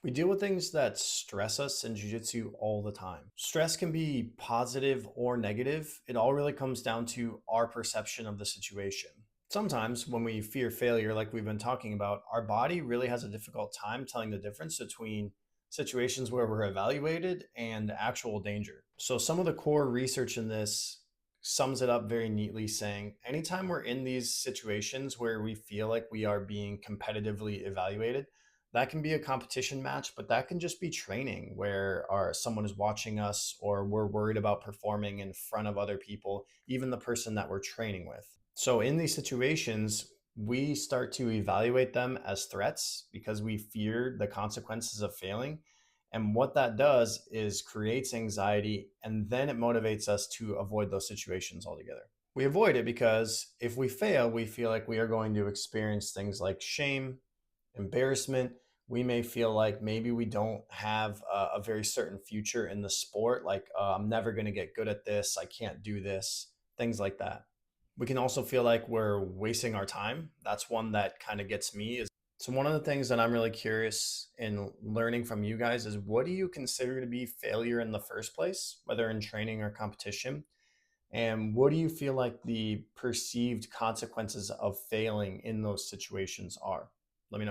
We deal with things that stress us in jiu-jitsu all the time. Stress can be positive or negative. It all really comes down to our perception of the situation. Sometimes when we fear failure, like we've been talking about, our body really has a difficult time telling the difference between situations where we're evaluated and actual danger. So some of the core research in this sums it up very neatly, saying anytime we're in these situations where we feel like we are being competitively evaluated, that can be a competition match, but that can just be training where someone is watching us or we're worried about performing in front of other people, even the person that we're training with. So in these situations, we start to evaluate them as threats because we fear the consequences of failing. And what that does is creates anxiety, and then it motivates us to avoid those situations altogether. We avoid it because if we fail, we feel like we are going to experience things like shame, embarrassment. We may feel like maybe we don't have a very certain future in the sport, like I'm never going to get good at this, I can't do this, things like that. We can also feel like we're wasting our time. That's one that kind of gets me. Is so one of the things that I'm really curious in learning from you guys is, what do you consider to be failure in the first place, whether in training or competition? And what do you feel like the perceived consequences of failing in those situations are? Let me know.